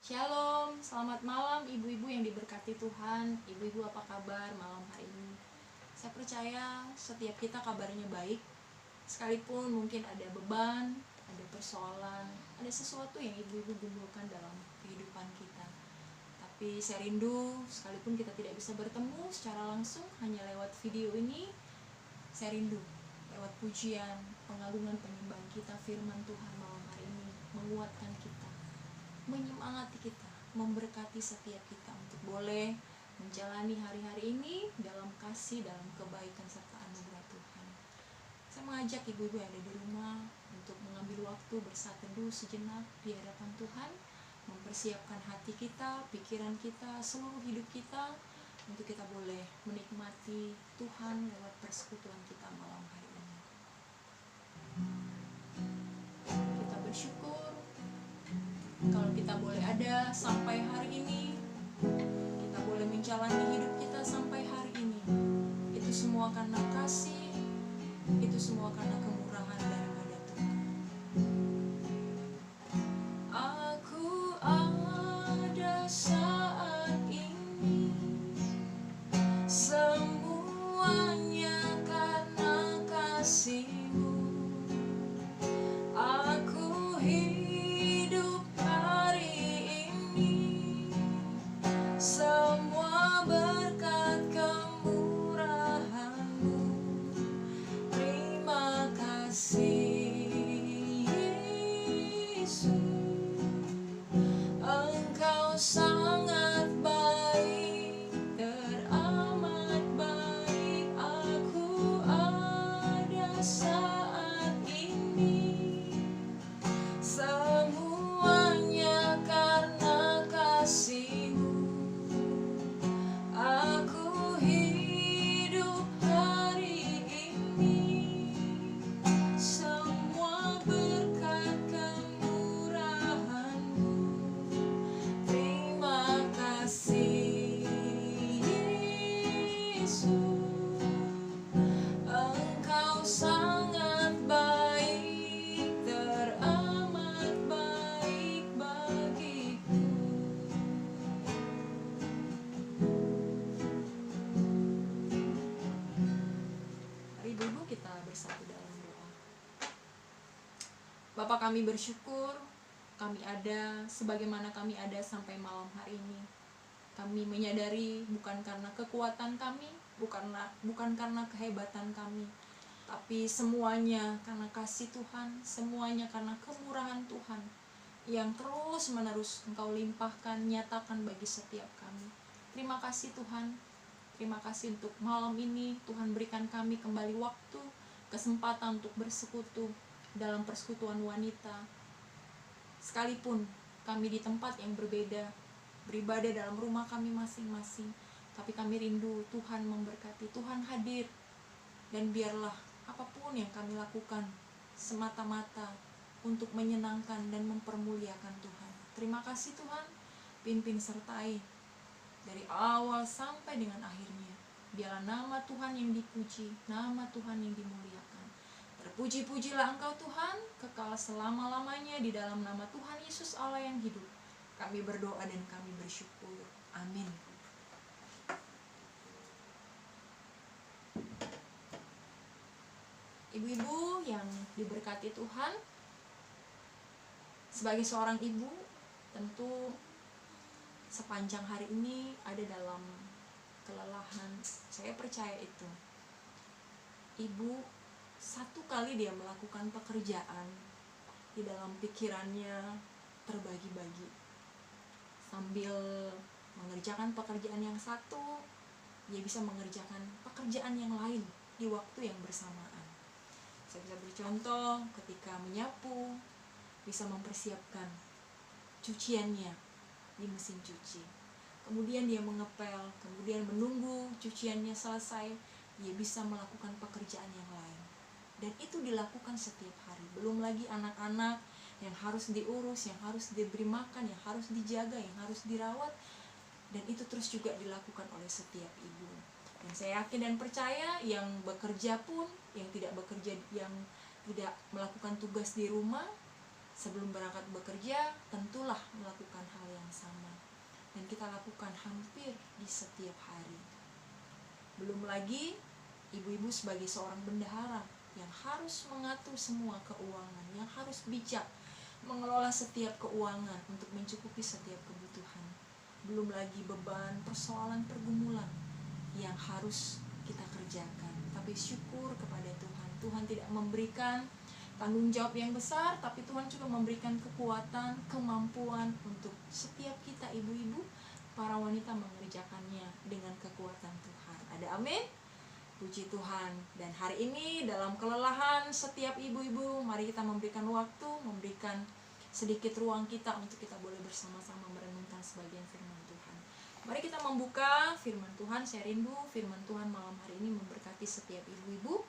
Shalom, selamat malam ibu-ibu yang diberkati Tuhan. Ibu-ibu apa kabar malam hari ini? Saya percaya setiap kita kabarnya baik. Sekalipun mungkin ada beban, ada persoalan, ada sesuatu yang ibu-ibu gumulkan dalam kehidupan kita. Tapi saya rindu, sekalipun kita tidak bisa bertemu secara langsung, hanya lewat video ini, saya rindu lewat pujian, pengagungan penyembahan kita, firman Tuhan malam hari ini menguatkan kita, menyemangati kita, memberkati setiap kita untuk boleh menjalani hari-hari ini dalam kasih, dalam kebaikan serta anugerah Tuhan. Saya mengajak ibu-ibu yang ada di rumah untuk mengambil waktu bersatu teduh sejenak di hadapan Tuhan, mempersiapkan hati kita, pikiran kita, seluruh hidup kita untuk kita boleh menikmati Tuhan lewat persekutuan kita malam hari ini. Kita bersyukur kalau kita boleh ada sampai hari ini, kita boleh menjalani hidup kita sampai hari ini. Itu semua karena kasih, itu semua karena kemurahan daripada Tuhan. Aku ada saat ini, semuanya karena kasih-Mu. Aku hidup hari ini, semua berkat kemurahan-Mu. Terima kasih Yesus, Engkau sangat baik, teramat baik. Aku ada saat ini, semuanya karena kasih-Mu. Aku hidup hari ini, semua berkat kemurahan-Mu. Terima kasih Yesus, Engkau sangat baik, teramat baik bagiku. Mari ibu-ibu kita bersatu dalam doa. Bapa, kami bersyukur kami ada sebagaimana kami ada sampai malam hari ini. Kami menyadari bukan karena kekuatan kami, bukan karena kehebatan kami, tapi semuanya karena kasih Tuhan, semuanya karena kemurahan Tuhan yang terus menerus Engkau limpahkan, nyatakan bagi setiap kami. Terima kasih Tuhan. Terima kasih untuk malam ini Tuhan berikan kami kembali waktu, kesempatan untuk bersekutu dalam persekutuan wanita. Sekalipun kami di tempat yang berbeda, beribadah dalam rumah kami masing-masing, tapi kami rindu Tuhan memberkati, Tuhan hadir. Dan biarlah apapun yang kami lakukan semata-mata untuk menyenangkan dan mempermuliakan Tuhan. Terima kasih Tuhan, pimpin sertai dari awal sampai dengan akhirnya. Biarlah nama Tuhan yang dipuji, nama Tuhan yang dimuliakan. Terpuji-pujilah Engkau Tuhan, kekal selama-lamanya di dalam nama Tuhan Yesus Allah yang hidup. Kami berdoa dan kami bersyukur. Amin. Ibu-ibu yang diberkati Tuhan, sebagai seorang ibu, tentu sepanjang hari ini ada dalam kelelahan. Saya percaya itu. Ibu satu kali dia melakukan pekerjaan, di dalam pikirannya terbagi-bagi. Sambil mengerjakan pekerjaan yang satu, dia bisa mengerjakan pekerjaan yang lain di waktu yang bersamaan. Saya bisa bercontoh ketika menyapu, bisa mempersiapkan cuciannya di mesin cuci. Kemudian dia mengepel, kemudian menunggu cuciannya selesai, dia bisa melakukan pekerjaan yang lain. Dan itu dilakukan setiap hari. Belum lagi anak-anak yang harus diurus, yang harus diberi makan, yang harus dijaga, yang harus dirawat. Dan itu terus juga dilakukan oleh setiap ibu. Dan saya yakin dan percaya yang bekerja pun, yang tidak bekerja, yang tidak melakukan tugas di rumah, sebelum berangkat bekerja, tentulah melakukan hal yang kita lakukan hampir di setiap hari. Belum lagi ibu-ibu sebagai seorang bendahara yang harus mengatur semua keuangan, yang harus bijak mengelola setiap keuangan untuk mencukupi setiap kebutuhan. Belum lagi beban, persoalan, pergumulan yang harus kita kerjakan. Tapi syukur kepada Tuhan, Tuhan tidak memberikan tanggung jawab yang besar, tapi Tuhan juga memberikan kekuatan, kemampuan untuk setiap kita ibu-ibu, para wanita mengerjakannya dengan kekuatan Tuhan. Ada amin? Puji Tuhan. Dan hari ini dalam kelelahan setiap ibu-ibu, mari kita memberikan waktu, memberikan sedikit ruang kita untuk kita boleh bersama-sama merenungkan sebagian firman Tuhan. Mari kita membuka firman Tuhan. Saya rindu firman Tuhan malam hari ini memberkati setiap ibu-ibu,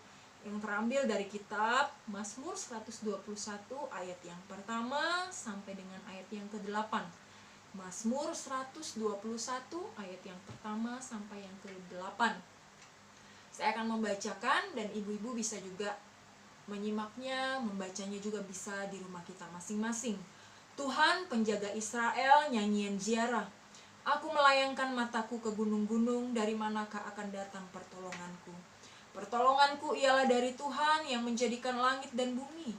yang terambil dari kitab Mazmur 121 ayat yang pertama sampai dengan ayat yang ke-8. Mazmur 121 ayat yang pertama sampai yang ke-8. Saya akan membacakan dan ibu-ibu bisa juga menyimaknya, membacanya juga bisa di rumah kita masing-masing. Tuhan penjaga Israel, nyanyian ziarah. Aku melayangkan mataku ke gunung-gunung, dari manakah akan datang pertolonganku? Pertolonganku ialah dari Tuhan yang menjadikan langit dan bumi.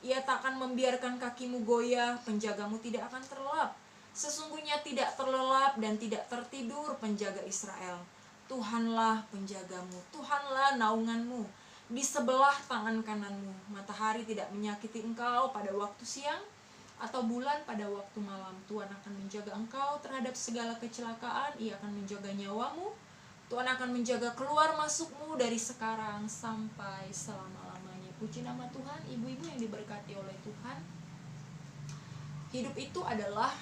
Ia tak akan membiarkan kakimu goyah, penjagamu tidak akan terlelap. Sesungguhnya tidak terlelap dan tidak tertidur penjaga Israel. Tuhanlah penjagamu, Tuhanlah naunganmu, di sebelah tangan kananmu. Matahari tidak menyakiti engkau pada waktu siang, atau bulan pada waktu malam. Tuhan akan menjaga engkau terhadap segala kecelakaan, Ia akan menjaga nyawamu. Tuhan akan menjaga keluar masukmu dari sekarang sampai selama-lamanya. Puji nama Tuhan. Ibu-ibu yang diberkati oleh Tuhan, hidup itu adalah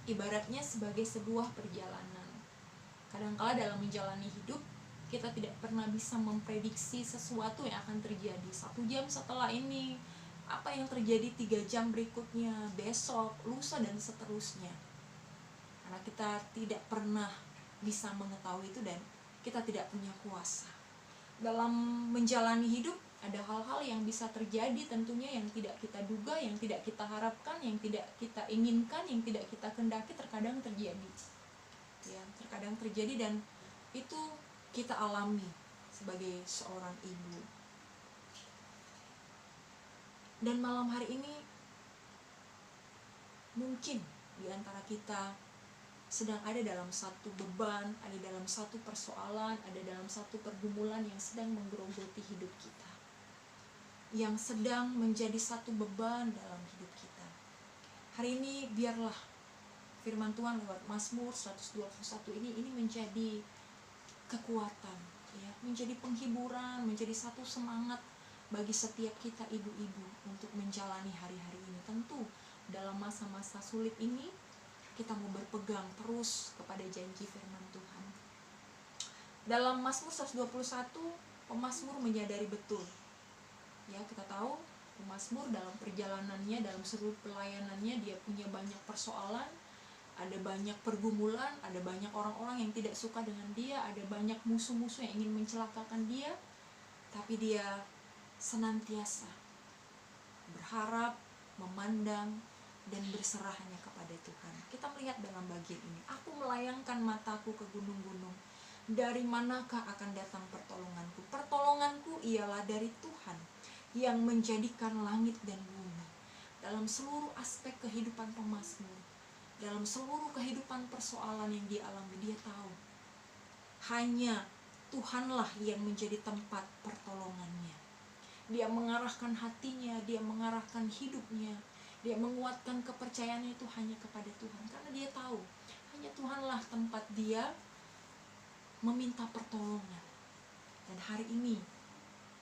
ibaratnya sebagai sebuah perjalanan. Kadangkala dalam menjalani hidup, kita tidak pernah bisa memprediksi sesuatu yang akan terjadi 1 jam setelah ini, apa yang terjadi 3 jam berikutnya, besok, lusa, dan seterusnya. Karena kita tidak pernah bisa mengetahui itu dan kita tidak punya kuasa. Dalam menjalani hidup, ada hal-hal yang bisa terjadi tentunya yang tidak kita duga, yang tidak kita harapkan, yang tidak kita inginkan, yang tidak kita kendaki, terkadang terjadi. Ya, terkadang terjadi dan itu kita alami sebagai seorang ibu. Dan malam hari ini mungkin di antara kita sedang ada dalam satu beban, ada dalam satu persoalan, ada dalam satu pergumulan yang sedang menggerogoti hidup kita, yang sedang menjadi satu beban dalam hidup kita. Hari ini biarlah firman Tuhan lewat Mazmur 121 ini menjadi kekuatan, ya, menjadi penghiburan, menjadi satu semangat bagi setiap kita ibu-ibu untuk menjalani hari-hari ini. Tentu dalam masa-masa sulit ini kita mau berpegang terus kepada janji firman Tuhan. Dalam Mazmur 121, pemazmur menyadari betul, ya, kita tahu pemazmur dalam perjalanannya, dalam seluruh pelayanannya, dia punya banyak persoalan, ada banyak pergumulan, ada banyak orang-orang yang tidak suka dengan dia, ada banyak musuh-musuh yang ingin mencelakakan dia, tapi dia senantiasa berharap, memandang, dan berserah hanya kepada Tuhan. Kita melihat dalam bagian ini, aku melayangkan mataku ke gunung-gunung, dari manakah akan datang pertolonganku? Pertolonganku ialah dari Tuhan yang menjadikan langit dan bumi. Dalam seluruh aspek kehidupan pemazmur, dalam seluruh kehidupan persoalan yang dia alami, dia tahu hanya Tuhanlah yang menjadi tempat pertolongannya. Dia mengarahkan hatinya, dia mengarahkan hidupnya, dia menguatkan kepercayaannya itu hanya kepada Tuhan, karena dia tahu hanya Tuhanlah tempat dia meminta pertolongan. Dan hari ini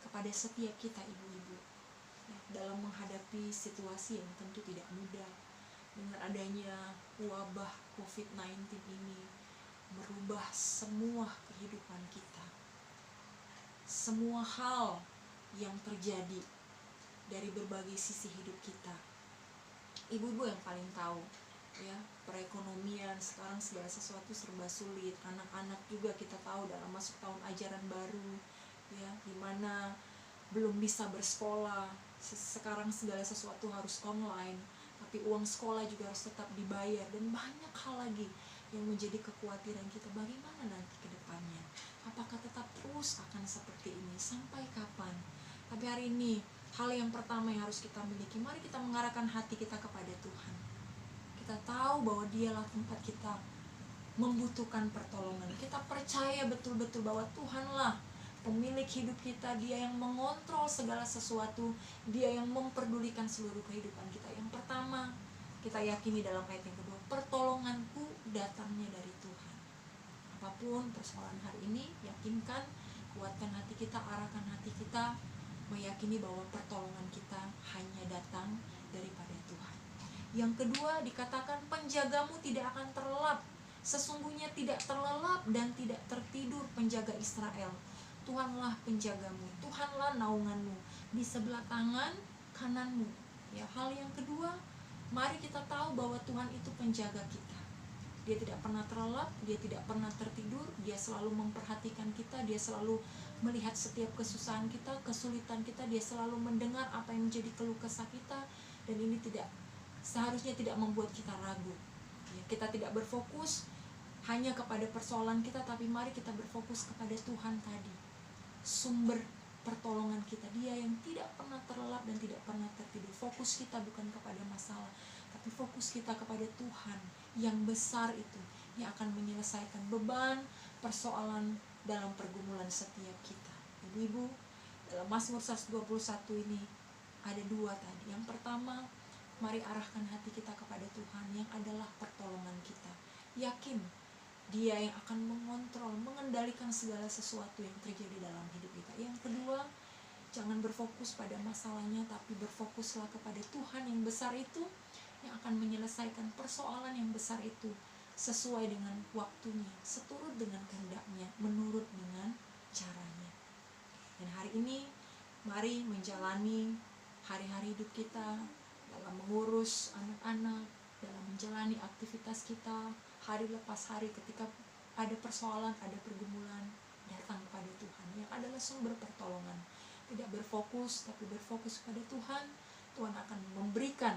kepada setiap kita ibu-ibu, ya, dalam menghadapi situasi yang tentu tidak mudah, dengan adanya wabah COVID-19 ini merubah semua kehidupan kita, semua hal yang terjadi dari berbagai sisi hidup kita. Ibu-ibu yang paling tahu, ya, perekonomian sekarang segala sesuatu serba sulit. Anak-anak juga kita tahu dalam masuk tahun ajaran baru, ya, dimana belum bisa bersekolah. Sekarang segala sesuatu harus online, tapi uang sekolah juga harus tetap dibayar, dan banyak hal lagi yang menjadi kekhawatiran kita, bagaimana nanti ke depannya? Apakah tetap terus akan seperti ini? Sampai kapan? Tapi hari ini, hal yang pertama yang harus kita miliki, mari kita mengarahkan hati kita kepada Tuhan. Kita tahu bahwa Dialah tempat kita membutuhkan pertolongan. Kita percaya betul-betul bahwa Tuhanlah pemilik hidup kita, Dia yang mengontrol segala sesuatu, Dia yang memperdulikan seluruh kehidupan kita. Yang pertama, kita yakini dalam ayat yang kedua, pertolonganku datangnya dari Tuhan. Apapun persoalan hari ini, yakinkan, kuatkan hati kita, arahkan hati kita, meyakini bahwa pertolongan kita hanya datang daripada Tuhan. Yang kedua dikatakan, penjagamu tidak akan terlelap. Sesungguhnya tidak terlelap dan tidak tertidur penjaga Israel. Tuhanlah penjagamu, Tuhanlah naunganmu di sebelah tangan kananmu. Ya, hal yang kedua, mari kita tahu bahwa Tuhan itu penjaga kita. Dia tidak pernah terlelap, Dia tidak pernah tertidur, Dia selalu memperhatikan kita, Dia selalu melihat setiap kesusahan kita, kesulitan kita, Dia selalu mendengar apa yang menjadi keluh kesah kita, dan ini seharusnya tidak membuat kita ragu. Ya, kita tidak berfokus hanya kepada persoalan kita, tapi mari kita berfokus kepada Tuhan tadi, sumber pertolongan kita, Dia yang tidak pernah terlelap dan tidak pernah tertidur. Fokus kita bukan kepada masalah, tapi fokus kita kepada Tuhan yang besar itu, yang akan menyelesaikan beban persoalan dalam pergumulan setiap kita. Ibu-ibu, dalam Mazmur 121 ini ada dua tadi. Yang pertama, mari arahkan hati kita kepada Tuhan yang adalah pertolongan kita. Yakin Dia yang akan mengontrol, mengendalikan segala sesuatu yang terjadi dalam hidup kita. Yang kedua, jangan berfokus pada masalahnya, tapi berfokuslah kepada Tuhan yang besar itu, yang akan menyelesaikan persoalan yang besar itu sesuai dengan waktunya, seturut dengan kehendaknya, menurut dengan caranya. Dan hari ini, mari menjalani hari-hari hidup kita dalam mengurus anak-anak, dalam menjalani aktivitas kita, hari lepas hari ketika ada persoalan, ada pergumulan, datang kepada Tuhan yang adalah sumber pertolongan. Tidak berfokus, tapi berfokus pada Tuhan. Tuhan akan memberikan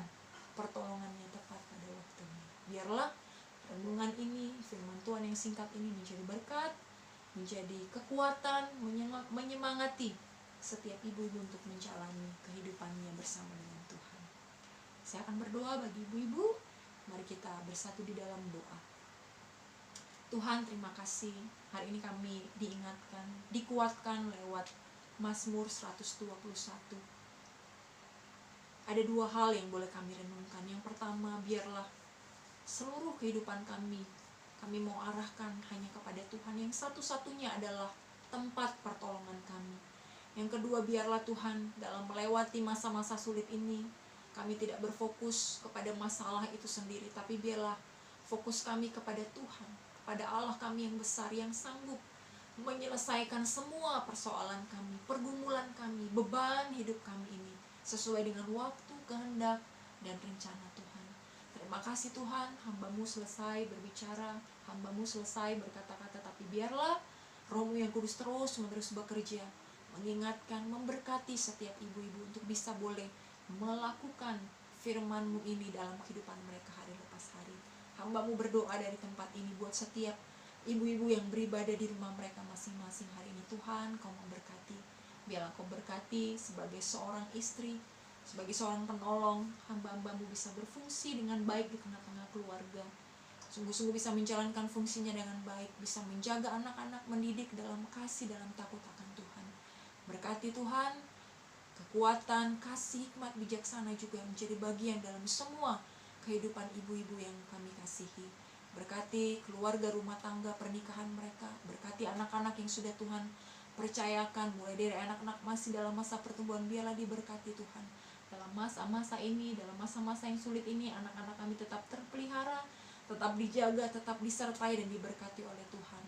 pertolongannya tepat pada waktunya. Biarlah renungan ini, firman Tuhan yang singkat ini menjadi berkat, menjadi kekuatan, menyemangati setiap ibu-ibu untuk menjalani kehidupannya bersama dengan Tuhan. Saya akan berdoa bagi ibu-ibu. Mari kita bersatu di dalam doa. Tuhan, terima kasih. Hari ini kami diingatkan, dikuatkan lewat Mazmur 121. Ada dua hal yang boleh kami renungkan. Yang pertama, biarlah seluruh kehidupan kami mau arahkan hanya kepada Tuhan yang satu-satunya adalah tempat pertolongan kami. Yang kedua, biarlah Tuhan dalam melewati masa-masa sulit ini, kami tidak berfokus kepada masalah itu sendiri, tapi biarlah fokus kami kepada Tuhan, kepada Allah kami yang besar, yang sanggup menyelesaikan semua persoalan kami, pergumulan kami, beban hidup kami ini sesuai dengan waktu, kehendak, dan rencana Tuhan. Terima kasih Tuhan, hamba-Mu selesai berbicara, hamba-Mu selesai berkata-kata, tapi biarlah Roh-Mu yang kudus terus-menerus bekerja, mengingatkan, memberkati setiap ibu-ibu untuk bisa boleh melakukan firman-Mu ini dalam kehidupan mereka hari lepas hari. Hamba-Mu berdoa dari tempat ini buat setiap ibu-ibu yang beribadah di rumah mereka masing-masing hari ini. Tuhan, Kau memberkati. Biarlah Kau berkati sebagai seorang istri, sebagai seorang penolong, hamba-hamba-Mu bisa berfungsi dengan baik di tengah-tengah keluarga. Sungguh-sungguh bisa menjalankan fungsinya dengan baik, bisa menjaga anak-anak, mendidik dalam kasih, dalam takut akan Tuhan. Berkati Tuhan, kekuatan, kasih, hikmat, bijaksana juga menjadi bagian dalam semua kehidupan ibu-ibu yang kami kasihi. Berkati keluarga, rumah tangga, pernikahan mereka. Berkati anak-anak yang sudah Tuhan percayakan, mulai dari anak-anak masih dalam masa pertumbuhan, biarlah diberkati Tuhan. Dalam masa-masa ini, dalam masa-masa yang sulit ini, anak-anak kami tetap terpelihara, tetap dijaga, tetap disertai dan diberkati oleh Tuhan.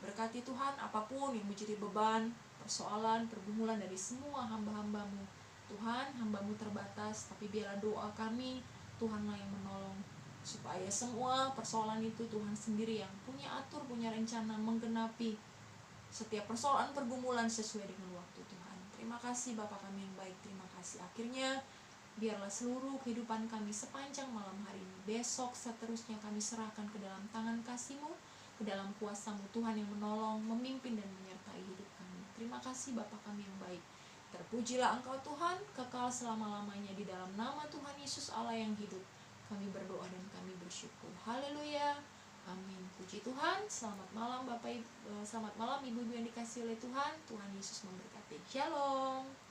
Berkati Tuhan apapun yang menjadi beban, persoalan, pergumulan dari semua hamba-hamba-Mu. Tuhan, hamba-Mu terbatas, tapi biarlah doa kami, Tuhanlah yang menolong, supaya semua persoalan itu Tuhan sendiri yang punya atur, punya rencana, menggenapi setiap persoalan pergumulan sesuai dengan waktu Tuhan. Terima kasih Bapa kami yang baik, terima kasih. Akhirnya Biarlah seluruh kehidupan kami sepanjang malam hari ini, besok seterusnya kami serahkan ke dalam tangan kasih-Mu, ke dalam kuasa-Mu Tuhan yang menolong, memimpin dan menyertai hidup kami. Terima kasih Bapa kami yang baik. Terpujilah Engkau Tuhan, kekal selama-lamanya, di dalam nama Tuhan Yesus Allah yang hidup. Kami berdoa dan kami bersyukur. Haleluya. Amin. Puji Tuhan. Selamat malam Bapak Ibu, selamat malam Ibu-ibu yang dikasihi oleh Tuhan. Tuhan Yesus memberkati. Shalom.